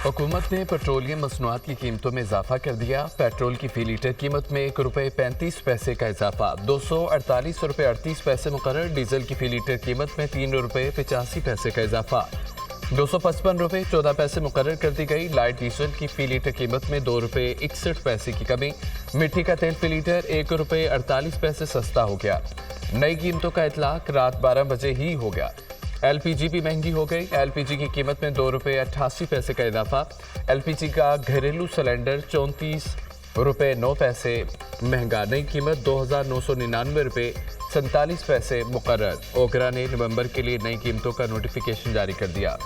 हुकूमत ने पेट्रोलियम मसनूआत की कीमतों में इजाफा कर दिया। पेट्रोल की फी लीटर कीमत में ₹1.35 का इजाफा, 248 रुपये 38 पैसे मुकर्रर। डीजल की फी लीटर कीमत में ₹3.85 का इजाफा, 255 रुपये 14 पैसे मुकर्रर कर दी गई। लाइट डीजल की फी लीटर कीमत में ₹2.61 की कमी। मिट्टी का तेल फी लीटर ₹1.48 सस्ता हो गया। नई कीमतों का इतलाक रात 12 बजे ही हो गया। एलपीजी भी महंगी हो गई। एलपीजी की कीमत में ₹2.88 का इजाफा। एलपीजी का घरेलू सिलेंडर ₹34.09 महंगा। नई कीमत ₹2,999.47 मुकर्रर। ओकरा ने नवंबर के लिए नई कीमतों का नोटिफिकेशन जारी कर दिया।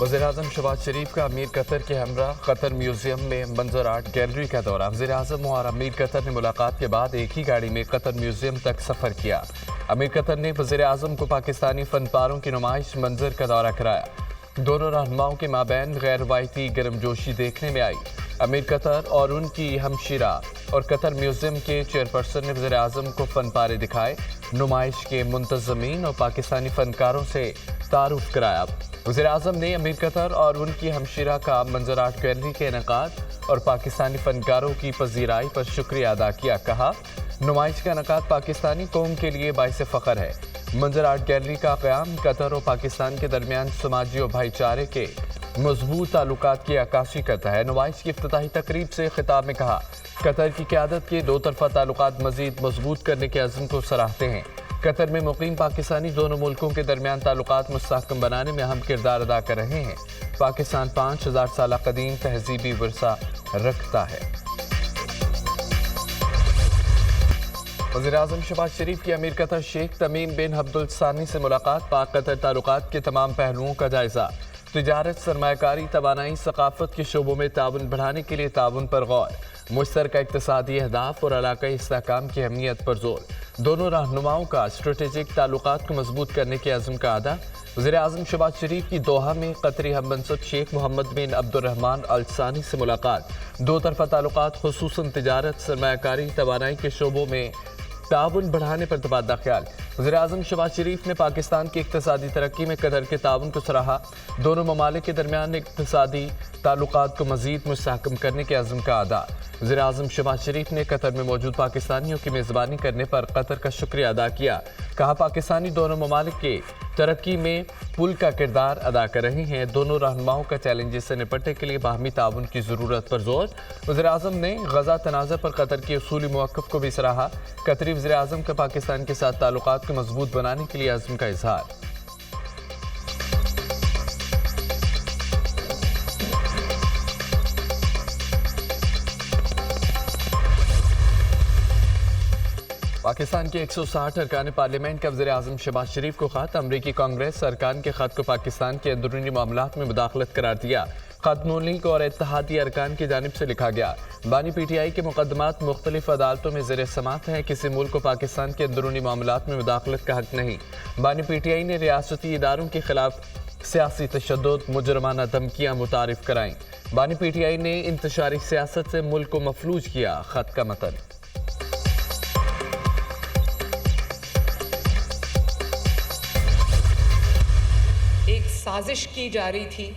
वज़ीर-ए-आज़म शहबाज शरीफ का अमीर कतर के हमरा कतर म्यूजियम में मंजर आर्ट गैलरी का दौरा। वज़ीर-ए-आज़म और अमीर कतर ने मुलाकात के बाद एक ही गाड़ी में कतर म्यूजियम तक सफ़र किया। अमीर कतर ने वज़ीर-ए-आज़म को पाकिस्तानी फनपारों की नुमाइश मंजर का दौरा कराया। दोनों रहनुमाओं के माबैन गैर रवायती गर्मजोशी देखने में आई। अमीर कतर और उनकी हमशीरा और कतर म्यूजियम के चेयरपर्सन ने वज़ीर-ए-आज़म को फनपारे दिखाए। नुमाइश के मुंतज़मीन और पाकिस्तानी फनकारों से तारुफ कराया। वज़ीर-ए-आज़म ने अमीर कतर और उनकी हमशीरा का मंजर आर्ट गैलरी के इनेकाद और पाकिस्तानी फनकारों की पजीराई पर शुक्रिया अदा किया। कहा, नुमाइश का इनेकाद पाकिस्तानी कौम के लिए बाइस फ़ख्र है। मंजर आर्ट गैलरी का क़याम कतर और पाकिस्तान के दरमियान समाजी और भाईचारे के मजबूत ताल्लुकात की अक्कासी करता है। नुमाइश की इफ्तिताही तकरीब से खिताब में कहा, कतर की क़यादत के दो तरफ़ा ताल्लुकात मज़ीद मजबूत करने के अज़्म को सराहते हैं। कतर में मुक़ीम पाकिस्तानी दोनों मुल्कों के दरमियान ताल्लुकात मुस्तहकम बनाने में अहम किरदार अदा कर रहे हैं। पाकिस्तान 5000 साल कदीम तहज़ीबी विरसा रखता है। वज़ीर-ए-आज़म शहबाज शरीफ की अमीर कतर शेख तमीम बिन अब्दुल सानी से मुलाकात। पाक कतर ताल्लुकात के तमाम पहलुओं का जायजा। तिजारत, सरमायाकारी, तवानाई, सकाफत के शोबों में ताउन बढ़ाने के लिए ताउन पर गौर। मुश्तरका इक़्तिसादी अहदाफ और इलाक़ाई इस्तेहकाम की अहमियत पर जोर। दोनों रहनुमाओं का स्ट्रेटेजिक ताल्लुकात को मजबूत करने के अज़्म का अदा। वज़ीर-ए-आज़म शहबाज शरीफ की दोहा में कतरी हममंसब शेख मोहम्मद बिन अब्दुर्रहमान अल सानी से मुलाकात। दो तरफ़ा ताल्लुकात खुसूसन तिजारत, सरमायाकारी, तवानाई के शोबों में ताउन बढ़ाने पर तबादला ख्याल। वज़ीर-ए-आज़म शहबाज शरीफ ने पाकिस्तान की इक़्तिसादी तरक्की में कतर के ताउन को सराहा। दोनों ममालिक के दरमियान इक़्तिसादी ताल्लुकात को मज़ीद मुस्तहकम करने के अज़्म का अदा। वज़ीर-ए-आज़म शहबाज शरीफ ने कतर में मौजूद पाकिस्तानियों की मेज़बानी करने पर कतर का शुक्रिया अदा किया। कहा, पाकिस्तानी दोनों ममालिक के तरक्की में पुल का किरदार अदा कर रहे हैं। दोनों रहनुमाओं का चैलेंजेस से निपटने के लिए बाहमी ताउन की ज़रूरत पर जोर। वज़ीर-ए-आज़म ने गज़ा तनाज़ा पर कतर के उसूली मौक़िफ़ को भी सराहा। कतरी वज़ीर-ए-आज़म का पाकिस्तान के साथ ताल्लुकात को मजबूत बनाने के लिए अज़्म का इज़हार। पाकिस्तान के 160 अरकान पार्लियामेंट का वज़ीर-ए-आज़म शहबाज शरीफ को ख़त। अमरीकी कांग्रेस अरकान के ख़त को पाकिस्तान के अंदरूनी मामलात में मुदाखलत करार दिया। ख़त नून और इत्तेहादी अरकान की जानिब से लिखा गया। बानी पीटीआई के मुकदमात मुख्तलिफ अदालतों में ज़ेर समात हैं। किसी मुल्क को पाकिस्तान के अंदरूनी मामलात में मुदाखलत का हक नहीं। बानी पीटीआई ने रियासती इदारों के खिलाफ सियासी तशद्दुद, मुजरमाना धमकियाँ मुतारिफ कराईं। बानी पीटीआई ने इंतशारी सियासत से मुल्क को मफलूज किया। ख़त का मतलब साजिश की जा रही थी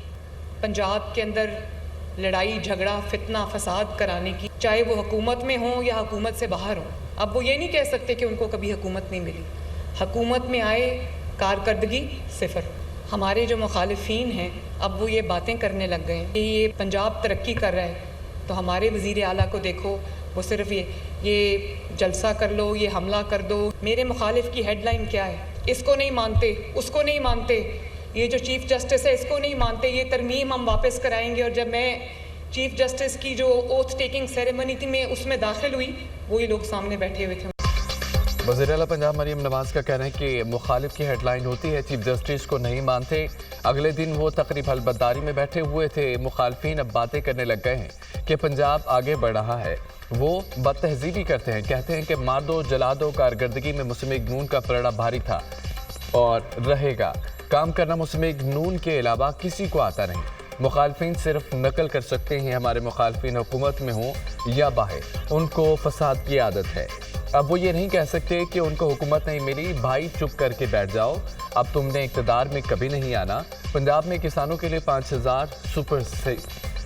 पंजाब के अंदर लड़ाई झगड़ा फितना फसाद कराने की, चाहे वो हुकूमत में हो या हुकूमत से बाहर हो। अब वो ये नहीं कह सकते कि उनको कभी हुकूमत नहीं मिली। हुकूमत में आए, कारकर्दगी सिफर। हमारे जो मुखालिफिन हैं अब वो ये बातें करने लग गए कि ये पंजाब तरक्की कर रहा है, तो हमारे वज़ीर आला को देखो, वो सिर्फ ये जलसा कर लो, ये हमला कर दो। मेरे मुखालिफ की हेडलाइन क्या है? इसको नहीं मानते, उसको नहीं मानते, ये जो चीफ़ जस्टिस है इसको नहीं मानते, ये तरमीम हम वापस कराएंगे। और जब मैं चीफ़ जस्टिस की जो ओथ टेकिंग सेरेमनी थी मैं उसमें दाखिल हुई, वही लोग सामने बैठे हुए थे। वज़ीर आला पंजाब मरीम नवाज़ का कहना है कि मुखालिफ की हेडलाइन होती है चीफ जस्टिस को नहीं मानते। अगले दिन वो तकरीब हलबदारी में बैठे हुए थे। मुखालिफिन अब बातें करने लग गए हैं कि पंजाब आगे बढ़ रहा है। वो बदतहजीबी करते हैं, कहते हैं कि मार दो जला दो। कारकर्दगी में मौसम नून का पलड़ा भारी था और रहेगा। काम करना मौसम नून के अलावा किसी को आता नहीं। मुखालफिन सिर्फ नकल कर सकते हैं। हमारे मुखालफिन हुकूमत में हों या बाहर, उनको फसाद की आदत है। اب وہ یہ نہیں کہہ سکتے کہ ان کو حکومت نہیں ملی، بھائی چپ کر کے بیٹھ جاؤ، اب تم نے اقتدار میں کبھی نہیں آنا۔ پنجاب میں کسانوں کے لیے 5000 سپر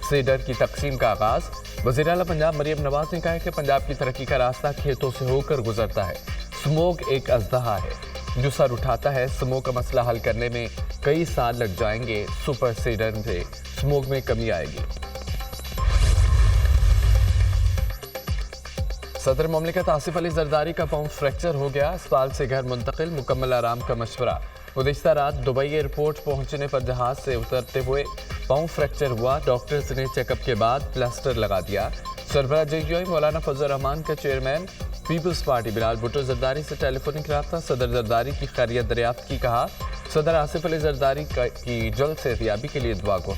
سیڈر کی تقسیم کا آغاز۔ وزیر اعلیٰ پنجاب مریم نواز نے کہا ہے کہ پنجاب کی ترقی کا راستہ کھیتوں سے ہو کر گزرتا ہے۔ سموگ ایک اژدہا ہے جو سر اٹھاتا ہے، سموگ کا مسئلہ حل کرنے میں کئی سال لگ جائیں گے، سپر سیڈر سے سموگ میں کمی آئے گی۔ صدر مملکت آصف علی زرداری کا پاؤں فریکچر ہو گیا، اسپتال سے گھر منتقل، مکمل آرام کا مشورہ۔ گزشتہ رات دبئی ایئرپورٹ پہنچنے پر جہاز سے اترتے ہوئے پاؤں فریکچر ہوا، ڈاکٹرز نے چیک اپ کے بعد پلاسٹر لگا دیا۔ سربراہ JUI مولانا فضل الرحمان کا چیئرمین پیپلز پارٹی بلال بھٹو زرداری سے ٹیلی فونک رابطہ، صدر زرداری کی خیریت دریافت کی، کہا صدر آصف علی زرداری کی جلد صحتیابی کے لیے دعا کو۔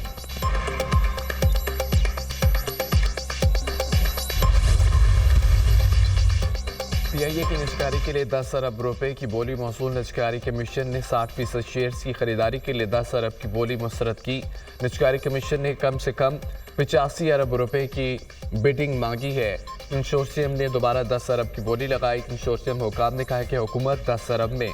PIA کی نجکاری کے لیے 10 ارب روپے کی بولی موصول۔ نجکاری کمیشن نے 60% شیئرز کی خریداری کے لیے 10 ارب کی بولی مسترد کی۔ نجکاری کمیشن نے کم سے کم 85 ارب روپے کی بڈنگ مانگی ہے۔ کنسورشیم نے دوبارہ 10 ارب کی بولی لگائی۔ کنسورشیم حکام نے کہا کہ حکومت 10 ارب میں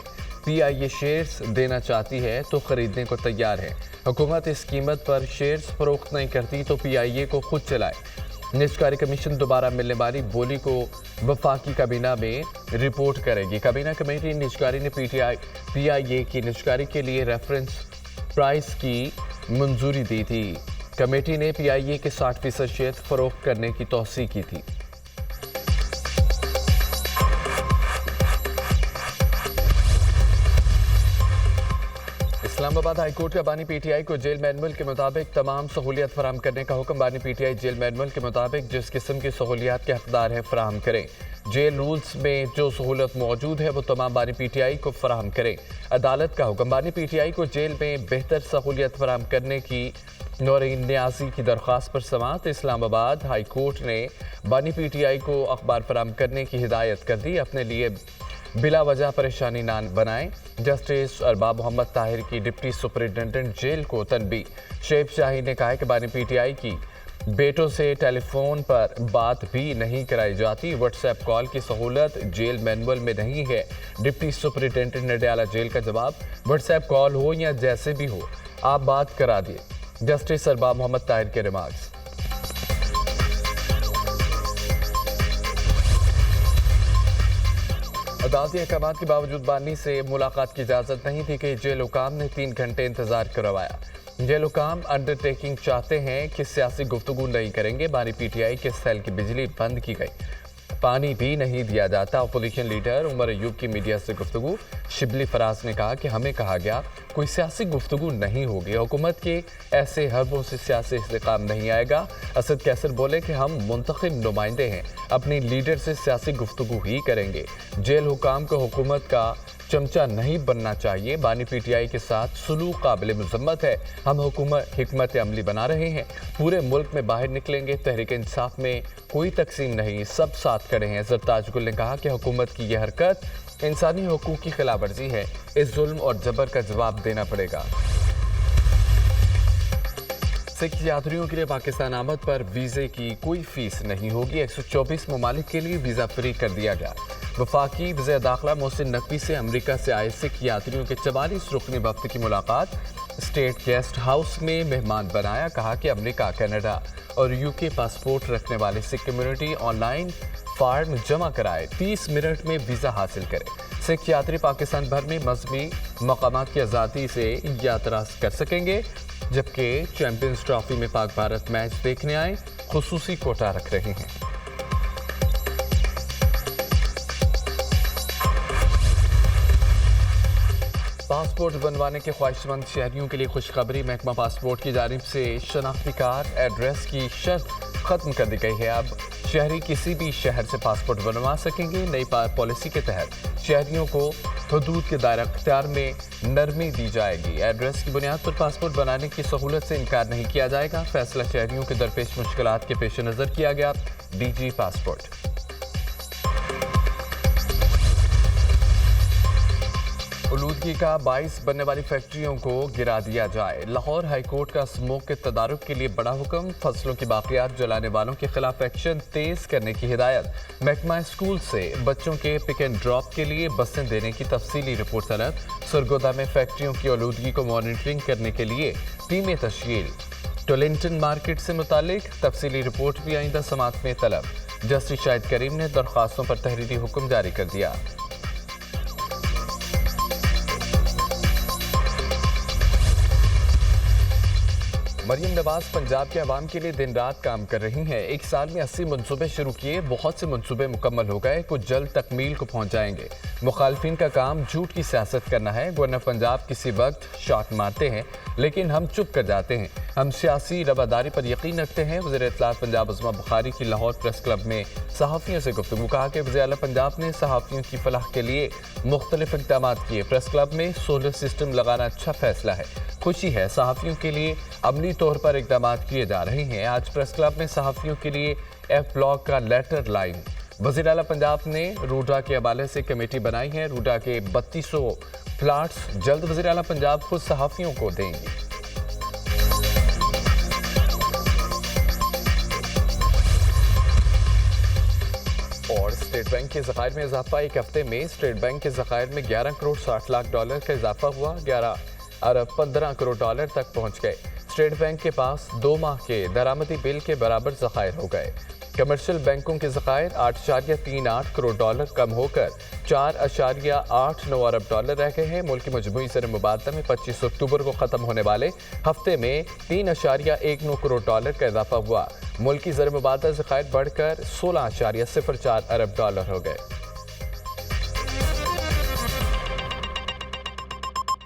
PIA شیئرز دینا چاہتی ہے تو خریدنے کو تیار ہے۔ حکومت اس قیمت پر شیئرز فروخت نہیں کرتی تو PIA کو خود چلائے۔ نجکاری کمیشن دوبارہ ملنے والی بولی کو وفاقی کابینہ میں رپورٹ کرے گی۔ کابینہ کمیٹی نجکاری نے PIA کی نجکاری کے لیے ریفرنس پرائس کی منظوری دی تھی۔ کمیٹی نے PIA کے 60% شیئر فروخت کرنے کی توثیق کی تھی۔ اسلام آباد ہائی کورٹ کا بانی PTI کو جیل مینول کے مطابق تمام سہولیات فراہم کرنے کا حکم۔ بانی PTI جیل مینول کے مطابق جس قسم کی سہولیات کے حقدار ہے فراہم کریں۔ جیل رولز میں جو سہولت موجود ہے وہ تمام بانی PTI کو فراہم کریں۔ عدالت کا حکم۔ بانی PTI کو جیل میں بہتر سہولیات فراہم کرنے کی نورین نیازی کی درخواست پر سماعت۔ اسلام آباد ہائی کورٹ نے بانی PTI کو اخبار فراہم کرنے کی ہدایت کر دی، اپنے لیے بلا وجہ پریشانی نہ بنائیں۔ جسٹس ارباب محمد طاہر کی ڈپٹی سپرنٹینڈنٹ جیل کو تنبیہ۔ شعیب شاہی نے کہا کہ بانی PTI کی بیٹوں سے ٹیلی فون پر بات بھی نہیں کرائی جاتی، واٹس ایپ کال کی سہولت جیل مینول میں نہیں ہے۔ ڈپٹی سپرنٹینڈنٹ نڈیالہ جیل کا جواب، واٹس ایپ کال ہو یا جیسے بھی ہو آپ بات کرا دیے۔ جسٹس ارباب محمد طاہر کے ریمارکس۔ عدالتی احکامات کے باوجود بانی سے ملاقات کی اجازت نہیں تھی کہ جیل حکام نے 3 گھنٹے انتظار کروایا۔ جیل حکام انڈر ٹیکنگ چاہتے ہیں کہ سیاسی گفتگو نہیں کریں گے۔ بانی PTI کے سیل کی بجلی بند کی گئی، پانی بھی نہیں دیا جاتا۔ اپوزیشن لیڈر عمر ایوب کی میڈیا سے گفتگو۔ شبلی فراز نے کہا کہ ہمیں کہا گیا کوئی سیاسی گفتگو نہیں ہوگی، حکومت کے ایسے حربوں سے سیاسی استحکام نہیں آئے گا۔ اسد کیسر بولے کہ ہم منتخب نمائندے ہیں، اپنی لیڈر سے سیاسی گفتگو ہی کریں گے۔ جیل حکام کو حکومت کا چمچہ نہیں بننا چاہیے۔ بانی PTI کے ساتھ سلوک قابل مذمت ہے، ہم حکمت عملی بنا رہے ہیں، پورے ملک میں باہر نکلیں گے، تحریک انصاف میں کوئی تقسیم نہیں، سب ساتھ کھڑے ہیں۔ زرتاج گل نے کہا کہ حکومت کی یہ حرکت انسانی حقوق کی خلاف ورزی ہے، اس ظلم اور جبر کا جواب دینا پڑے گا۔ سکھ یاتریوں کے لیے پاکستان آمد پر ویزے کی کوئی فیس نہیں ہوگی، 124 ممالک کے لیے ویزا فری کر دیا گیا۔ وفاقی وزیر داخلہ محسن نقوی سے امریکہ سے آئے سکھ یاتریوں کے 44 رکنی وفد کی ملاقات۔ اسٹیٹ گیسٹ ہاؤس میں مہمان بنایا، کہا کہ امریکہ، کینیڈا اور UK پاسپورٹ رکھنے والے سکھ کمیونٹی آن لائن فارم جمع کرائے، 30 منٹ میں ویزا حاصل کرے۔ سکھ یاتری پاکستان بھر میں مذہبی مقامات کی آزادی سے یاترا کر سکیں گے، جبکہ چیمپئنز ٹرافی میں پاک بھارت میچ دیکھنے آئے خصوصی کوٹا رکھ رہے ہیں۔ پاسپورٹ بنوانے کے خواہش مند شہریوں کے لیے خوشخبری، محکمہ پاسپورٹ کی جانب سے شناختی کارڈ ایڈریس کی شرط ختم کر دی گئی ہے۔ اب شہری کسی بھی شہر سے پاسپورٹ بنوا سکیں گے۔ نئی پالیسی کے تحت شہریوں کو حدود کے دائرہ اختیار میں نرمی دی جائے گی۔ ایڈریس کی بنیاد پر پاسپورٹ بنانے کی سہولت سے انکار نہیں کیا جائے گا۔ فیصلہ شہریوں کے درپیش مشکلات کے پیش نظر کیا گیا۔ DG passport. आलूदगी का बाइस बनने वाली फैक्ट्रियों को गिरा दिया जाए। लाहौर हाई कोर्ट का स्मोक के तदारुक के लिए बड़ा हुक्म। फसलों की बाकियात जलाने वालों के खिलाफ एक्शन तेज करने की हिदायत। महकमा स्कूल से बच्चों के पिक एंड ड्रॉप के लिए बसें देने की तफसीली रिपोर्ट तलब। सरगोदा में फैक्ट्रियों की आलूदगी को मॉनिटरिंग करने के लिए टीमें तश्कील। टोलिंगटन मार्केट से मुतालिक तफसीली रिपोर्ट भी आइंदा समात में तलब। जस्टिस शाहिद करीम ने दरख्वास्तों पर तहरीरी हुक्म जारी कर दिया। मरियम नवाज पंजाब के अवाम के लिए दिन रात काम कर रही हैं। एक साल में 80 मनसूबे शुरू किए, बहुत से मनसूबे मुकम्मल हो गए, कुछ जल्द तकमील को पहुंच जाएंगे। मुखालफिन का काम झूठ की सियासत करना है। गवर्नर पंजाब किसी वक्त शॉट मारते हैं लेकिन हम चुप कर जाते हैं। हम सियासी रवादारी पर यकीन रखते हैं। वज़ीर इत्तलात पंजाब अज़मा बुखारी की लाहौर प्रेस क्लब में सहाफ़ियों से गुफ्तगू। कहा कि वज़ीर आला पंजाब ने सहाफ़ियों की फलाह के लिए मुख्तलिफ इक़दाम किए। प्रेस क्लब में सोलर सिस्टम लगाना अच्छा फैसला है। खुशी है सहाफ़ियों के लिए अमली तौर पर इक़दाम किए जा रहे हैं। आज प्रेस क्लब में सहाफ़ियों के लिए एफ ब्लॉक का लेटर लाइन। वज़ीर आला पंजाब ने रूडा के हवाले से कमेटी बनाई है। रूडा के 3200 प्लाट्स जल्द वज़ीर आला पंजाब खुद सहाफ़ियों को देंगे। और स्टेट बैंक के ज़खायर में इजाफा। एक हफ्ते में स्टेट बैंक के ज़खायर में 11 करोड़ 60 लाख डॉलर का इजाफा हुआ। 11 अरब 15 करोड़ डॉलर तक पहुंच गए। स्टेट बैंक के पास 2 माह के दरामदी बिल के बराबर ज़खायर हो गए। कमर्शियल बैंकों के ज़खायर 8.38 करोड़ डॉलर कम होकर 4.89 अरब डॉलर रह गए हैं। मुल्क की मजमूई ज़र मुबादला में 25 अक्टूबर को ख़त्म होने वाले हफ्ते में 3.19 करोड़ डॉलर का इजाफा हुआ। मुल्क की ज़र मुबादला ज़खायर बढ़कर 16.04 अरब डॉलर हो गए।